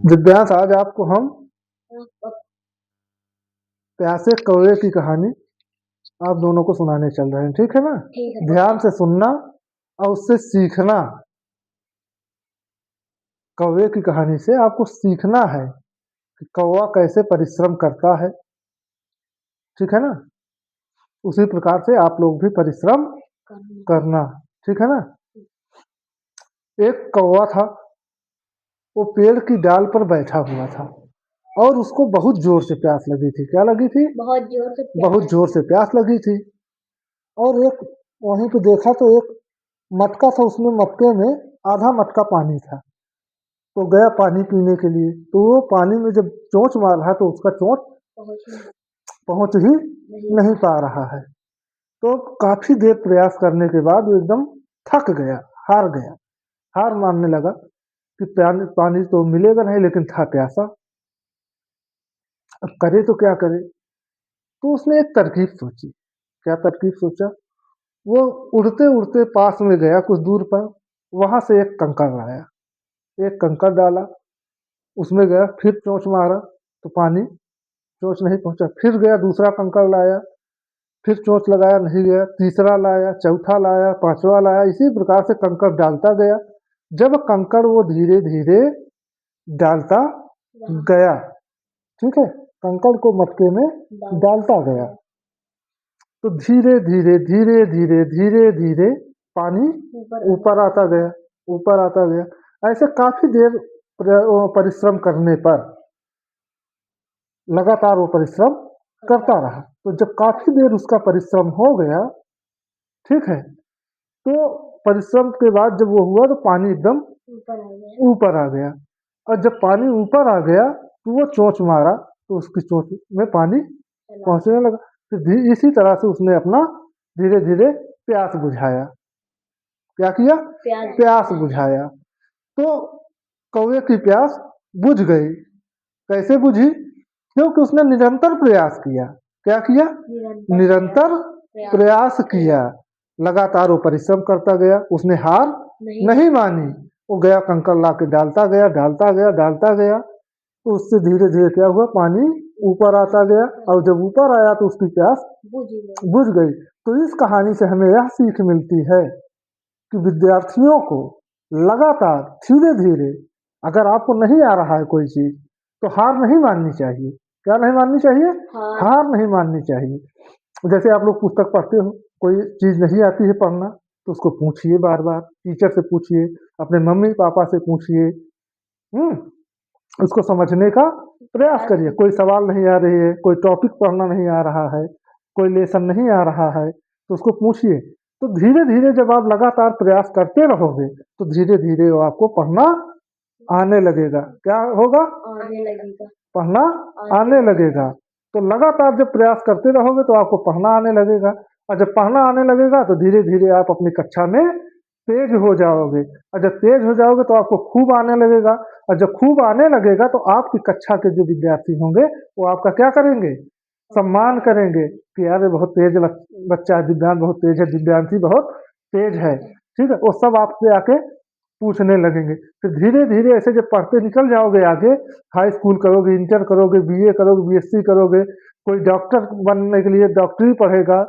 दिव्यांश, आज आपको हम प्यासे कौवे की कहानी आप दोनों को सुनाने चल रहे हैं, ठीक है ना? ठीक है। ध्यान से सुनना और उससे सीखना। कौवे की कहानी से आपको सीखना है कि कौवा कैसे परिश्रम करता है, ठीक है ना? उसी प्रकार से आप लोग भी परिश्रम करना, ठीक है ना? एक कौवा था, वो पेड़ की डाल पर बैठा हुआ था और उसको बहुत जोर से प्यास लगी थी। क्या लगी थी? बहुत जोर से प्यास लगी थी। और एक वहीं पे देखा तो एक मटका था, उसमें मटके में आधा मटका पानी था। तो गया पानी पीने के लिए, तो वो पानी में जब चोंच मार रहा है तो उसका चोंच पहुंच ही नहीं पा रहा है। तो काफी देर प्रयास करने के बाद वो एकदम थक गया, हार गया, हार मानने लगा कि पानी तो मिलेगा नहीं, लेकिन था प्यासा, अब करे तो क्या करे। तो उसने एक तरकीब सोची। क्या तरकीब सोचा? वो उड़ते उड़ते पास में गया कुछ दूर पर, वहां से एक कंकड़ लाया, एक कंकड़ डाला, उसमें गया, फिर चोंच मारा तो पानी, चोंच नहीं पहुंचा, फिर गया दूसरा कंकड़ लाया, फिर चोंच लगाया, नहीं गया, तीसरा लाया, चौथा लाया, पांचवा लाया, इसी प्रकार से कंकड़ डालता गया। जब कंकड़ वो धीरे धीरे डालता गया, ठीक है, कंकड़ को मटके में डालता गया, तो धीरे धीरे धीरे धीरे धीरे धीरे पानी ऊपर आता गया, ऊपर आता गया। ऐसे काफी देर परिश्रम करने पर, लगातार वो परिश्रम करता रहा। तो जब काफी देर उसका परिश्रम हो गया, ठीक है, तो परिश्रम के बाद जब वो हुआ तो पानी एकदम ऊपर आ गया। और जब पानी ऊपर आ गया तो वो चोंच मारा तो उसकी चोंच में पानी पहुंचने लगा। फिर इसी तरह से उसने अपना धीरे धीरे प्यास बुझाया। क्या किया? प्यास बुझाया। तो कौवे की प्यास बुझ गई। कैसे बुझी? क्योंकि उसने निरंतर प्रयास किया। क्या किया? निरंतर प्रयास किया, लगातार वो परिश्रम करता गया, उसने हार नहीं मानी। वो गया कंकड़ ला के डालता गया, डालता गया, डालता गया, तो उससे धीरे धीरे क्या हुआ, पानी ऊपर आता गया, और जब ऊपर आया तो उसकी प्यास बुझ गई। तो इस कहानी से हमें यह सीख मिलती है कि विद्यार्थियों को लगातार धीरे धीरे, अगर आपको नहीं आ रहा है कोई चीज, तो हार नहीं माननी चाहिए। क्या नहीं माननी चाहिए? हार नहीं माननी चाहिए। जैसे आप लोग पुस्तक पढ़ते हो, कोई चीज नहीं आती है पढ़ना, तो उसको पूछिए, बार बार टीचर से पूछिए, अपने मम्मी पापा से पूछिए, उसको समझने का प्रयास करिए। कोई सवाल नहीं आ रही है, कोई टॉपिक पढ़ना नहीं आ रहा है, कोई लेसन नहीं आ रहा है, तो उसको पूछिए। तो धीरे धीरे जब आप लगातार प्रयास करते रहोगे तो धीरे धीरे वो आपको पढ़ना आने लगेगा। क्या होगा? पढ़ना आने लगेगा। तो लगातार जब प्रयास करते रहोगे तो आपको पढ़ना आने लगेगा, और जब पढ़ना आने लगेगा तो धीरे धीरे आप अपनी कक्षा में तेज हो जाओगे, और जब तेज हो जाओगे तो आपको खूब आने लगेगा, और जब खूब आने लगेगा तो आपकी कक्षा के जो विद्यार्थी होंगे वो आपका क्या करेंगे? सम्मान करेंगे कि यार ये बहुत तेज बच्चा है, दिव्यांग बहुत तेज है, दिव्यांशी बहुत तेज है, ठीक है। वो सब आपसे आके पूछने लगेंगे। फिर धीरे धीरे ऐसे जब पढ़ते निकल जाओगे आगे, हाई स्कूल करोगे, इंटर करोगे, बीए करोगे, बीएससी करोगे, कोई डॉक्टर बनने के लिए डॉक्टरी पढ़ेगा,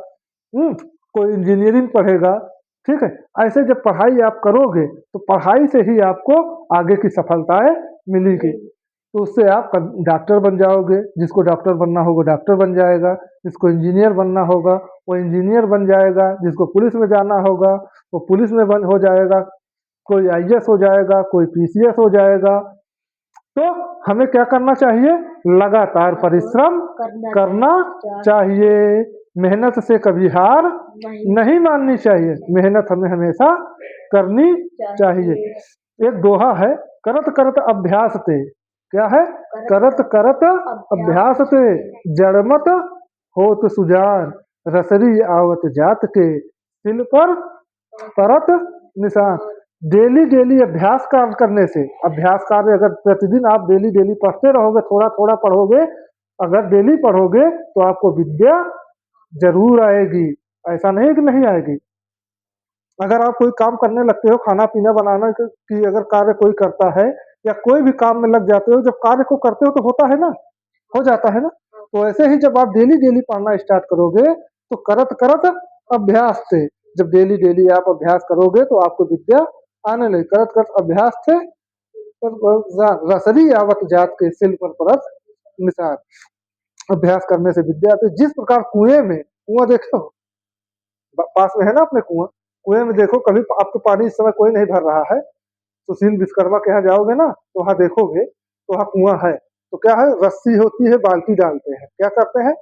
कोई इंजीनियरिंग पढ़ेगा, ठीक है। ऐसे जब पढ़ाई आप करोगे तो पढ़ाई से ही आपको आगे की सफलताएं मिलेगी। तो उससे आप डॉक्टर बन जाओगे, जिसको डॉक्टर बनना होगा डॉक्टर बन जाएगा, जिसको इंजीनियर बनना होगा वो इंजीनियर बन जाएगा, जिसको पुलिस में जाना होगा वो पुलिस में हो जाएगा, कोई आईएएस हो जाएगा, कोई पीसीएस हो जाएगा। तो हमें क्या करना चाहिए? लगातार परिश्रम करना चाहिए। मेहनत से कभी हार नहीं माननी चाहिए, मेहनत हमें हमेशा करनी चाहिए। एक दोहा है, करत करत अभ्यास ते। क्या है? करत करत अभ्यास ते, जड़मत होत सुजान, रसरी आवत जात के, तिल पर परत निशान। डेली डेली अभ्यास कार्य करने से, अभ्यास कार्य अगर प्रतिदिन आप डेली डेली पढ़ते रहोगे, थोड़ा थोड़ा पढ़ोगे, अगर डेली पढ़ोगे तो आपको विद्या जरूर आएगी। ऐसा नहीं कि नहीं आएगी। अगर आप कोई काम करने लगते हो, खाना पीना बनाना की अगर कार्य कोई करता है या कोई भी काम में लग जाते हो, जब कार्य को करते हो तो होता है ना, हो जाता है ना। तो ऐसे ही जब आप डेली डेली पढ़ना स्टार्ट करोगे तो करत करत अभ्यास से, जब डेली डेली आप अभ्यास करोगे तो आपको विद्या आने लगे। करत करत अभ्यास से रसरी आवत जात के सिल पर परत निसार। अभ्यास करने से विद्या आती। जिस प्रकार कुएं में, कुआं देखो पास में है ना अपने कुआं, कुएं में देखो कभी आपको पानी इस समय कोई नहीं भर रहा है, सुशील विश्वकर्मा के यहाँ जाओगे ना तो वहाँ देखोगे तो वहाँ कुआं है। तो क्या है, रस्सी होती है, बाल्टी डालते हैं, क्या करते हैं,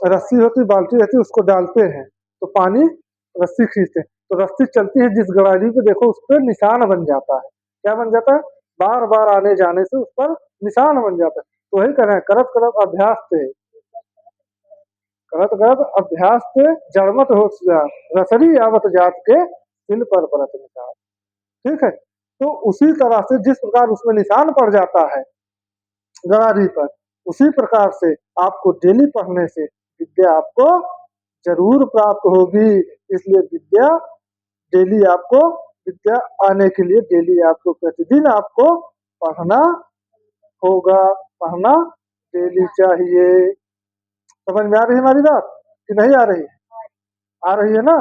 रस्सी होती है, बाल्टी रहती है, उसको डालते हैं तो पानी, रस्सी खींचते हैं तो रस्सी चलती है, जिस गड़ारी पे देखो उस पर निशान बन जाता है। क्या बन जाता है, बार बार आने जाने से उस पर निशान बन जाता है। तो वही करें, करत करत अभ्यास से, करत करत अभ्यास से जड़मत हो रसरी आवत जात के सिल पर परत निशान। ठीक है, तो उसी तरह से जिस प्रकार उसमें निशान पड़ जाता है गरारी पर, उसी प्रकार से आपको डेली पढ़ने से विद्या आपको जरूर प्राप्त होगी। इसलिए विद्या डेली आपको, विद्या आने के लिए डेली आपको प्रतिदिन आपको पढ़ना होगा, पढ़ना डेली चाहिए। समझ में आ रही है हमारी बात कि नहीं आ रही है? आ रही है ना?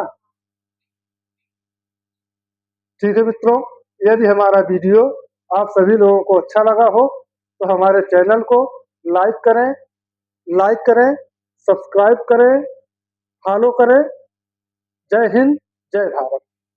ठीक है मित्रों, यदि हमारा वीडियो आप सभी लोगों को अच्छा लगा हो तो हमारे चैनल को लाइक करें, लाइक करें, सब्सक्राइब करें, फॉलो करें। जय हिंद, जय भारत।